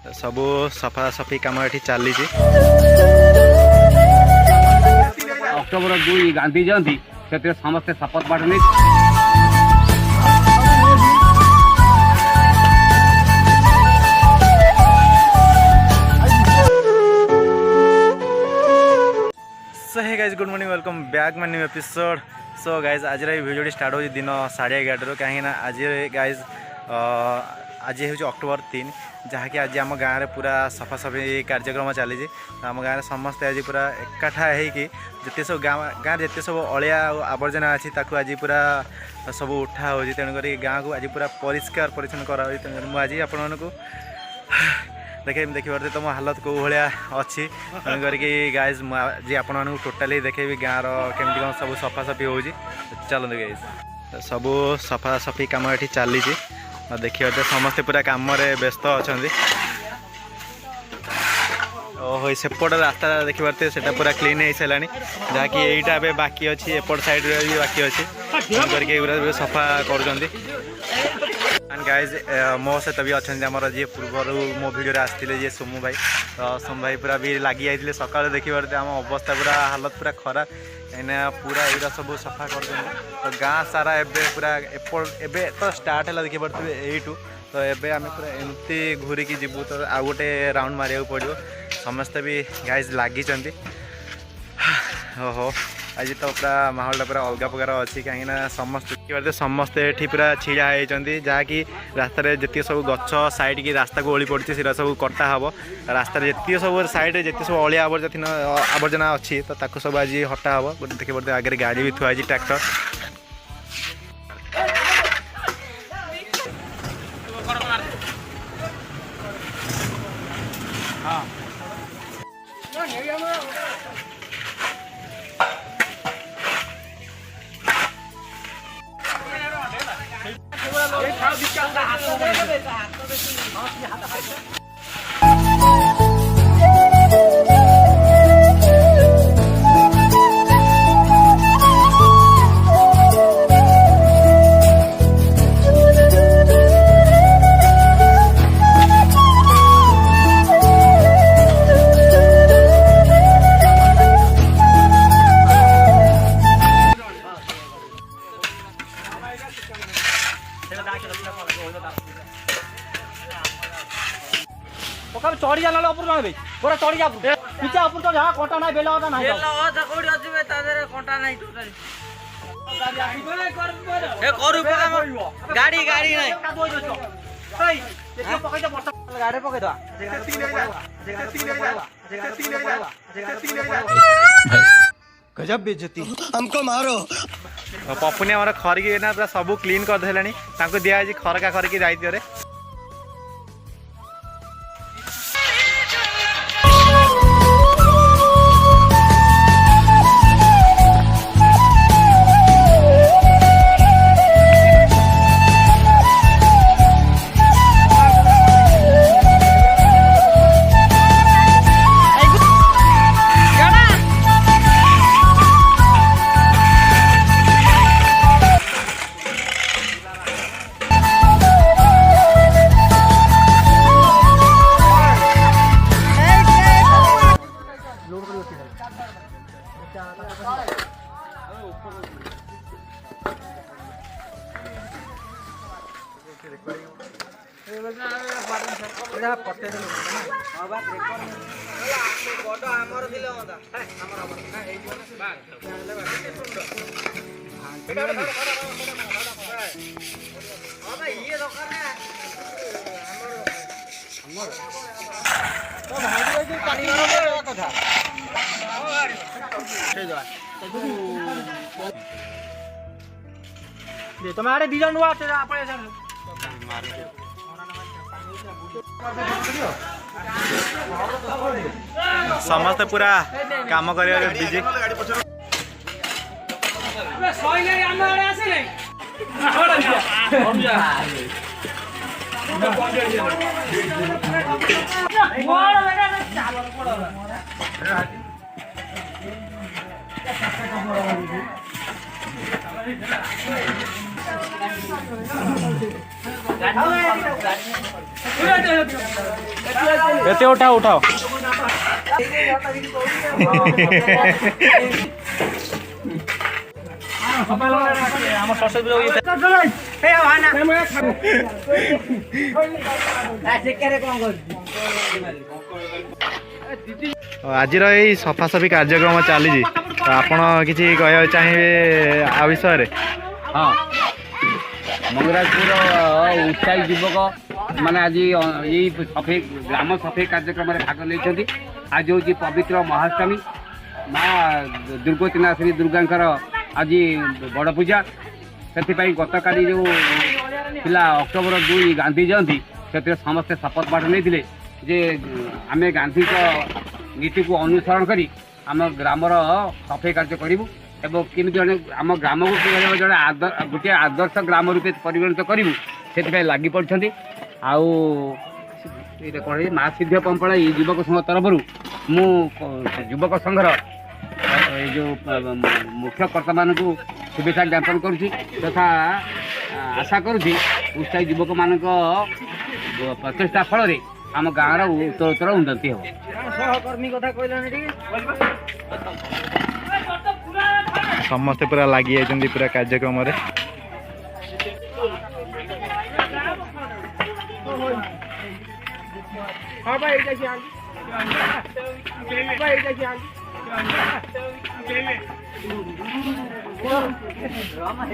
सबू सफा सफी कम ये चली अक्टोबर 2 गांधी जयंती से समस्ते शपथ पाठ नहीं so hey guys good morning welcome back my new episode. So guys आज भिडियो स्टार्ट हो दिन 11:30 कहीं आज गाइज आज हूँ अक्टोबर 3 जहाँकि आज आम गाँव में पूरा सफासफी कार्यक्रम चली आम गाँव में समस्ते आज पूरा एकाठा होते सब गाँव जिते सब अलिया आवर्जना अच्छी आज पूरा सब उठा हो तेणुक गाँव को आज पूरा परिष्कार परिच्छन्न करा आज आपण को देखिए तो मो हालत कौ भाया अच्छी तेणुक गाइज जी आपण टोटाली देखेबी गाँव रमी कौन सब सफासफी हो चलते गाइज सबू सफासफी कम ये चली देखिए तो समस्ते पूरा कम व्यस्त अच्छा ओहो सेपट रास्ता देखिए से पूरा क्लीन हो सारा जहाँकि यहीटा ए बाकी अच्छी एपट साइड भी बाकी अच्छी करके सफा कर गाइज मो सहित भी अच्छा आमर जी पूर्वर मो भिडियो आसते जी सोमू भाई तो सोमू भाई पूरा भी लगी जाते सकाल देखिए आम अवस्था पूरा हालत पूरा खराब कहीं पूरा यहाँ सब सफा कर तो गाँ सारा एबे पूरा एबे तो स्टार्ट है देखिए पड़े यू तो एबे आम पूरा एमती घूरिकी जीवु तो आउ गोटे राउंड मारिया पड़ो समस्ते भी गाइज लगी ओहो आज तो पूरा माहौल पूरा अलग प्रकार अच्छी कहीं समस्ते समस्ते ये पूरा छिड़ा होती जहाँकि रास्तार जी सब गच साइड की रास्ता को ओली पड़ी से सब कटा हम रास्ता जी सब साइड जी सब अलिया आवर्जना अच्छी तो सब आज हटा हम गोटे देखिए पड़ते आगे गाड़ी भी थुआ ट्रैक्टर चढ़ी जा ना ऊपर भाई पूरा चढ़ी जा पीछे ऊपर तो जहाँ कंटा ना बेला होता नहीं कोड़ी अछि बे तादरे कंटा नाही टोटली ए करू गाड़ी गाड़ी नाही पकड़ दो गाड़ी पकड़ दो गजब बेइज्जती हमको मारो पपुनी आम खरिकी ना पूरा सब क्लीन कर देलानी दिया खरका खरिकी दायित्व तुम आड़े दीजन नुआ समस्ते पूरा काम कर बिजी ଏତେ ଉଠାଅ ଉଠାଅ ଆମ ସରସ୍ୱତୀ ଆଜିର ଏଇ ସଫାସଫି କାର୍ଯ୍ୟକ୍ରମ ଚାଲିଛି ତ ଆପଣ କିଛି କହିବାକୁ ଚାହିଁବେ ଆ ବିଷୟରେ? ହଁ ମଙ୍ଗରାଜପୁର ଉତ୍ସାହୀ ଯୁବକ ମାନେ ଆଜି ଏଇ ସଫେଇ ଗ୍ରାମ ସଫେଇ କାର୍ଯ୍ୟକ୍ରମରେ ଭାଗ ନେଇଛନ୍ତି। ଆଜି ହେଉଛି ପବିତ୍ର ମହାଷ୍ଟମୀ, ମା ଦୁର୍ଗତି ନାସିନୀ ଦୁର୍ଗାଙ୍କର ଆଜି ବଡ଼ ପୂଜା। ସେଥିପାଇଁ ଗତକାଲି ଯେଉଁ ଥିଲା ଅକ୍ଟୋବର 2 ଗାନ୍ଧୀ ଜୟନ୍ତୀ, ସେଥିରେ ସମସ୍ତେ ଶପଥପାଠ ନେଇଥିଲେ ଯେ ଆମେ ଗାନ୍ଧୀଙ୍କ ନୀତିକୁ ଅନୁସରଣ କରି ଆମ ଗ୍ରାମର ସଫେଇ କାର୍ଯ୍ୟ କରିବୁ ଏବଂ କେମିତି ଜଣେ ଆମ ଗ୍ରାମକୁ କିଭଳି ଜଣେ ଗୋଟିଏ ଆଦର୍ଶ ଗ୍ରାମ ରୂପେ ପରିଗଣିତ କରିବୁ, ସେଥିପାଇଁ ଲାଗି ପଡ଼ିଛନ୍ତି। ଆଉ ଏଇଟା କ'ଣ ମା ସିଦ୍ଧ ପମ୍ପଳା ଏଇ ଯୁବକ ସଂଘ ତରଫରୁ ମୁଁ ଯୁବକ ସଂଘର ଏଇ ଯେଉଁ ମୁଖ୍ୟ କର୍ତ୍ତାମାନଙ୍କୁ शुभेच्छा ज्ञापन करुँची तथा आशा करुँची उत्साही युवक मान प्रचेषा फल आम गाँव उत्तरोत्तर उन्नति हो। समस्ते पूरा लगी जाइछन्ति पूरा कार्यक्रम रे। हाँ भाई Rama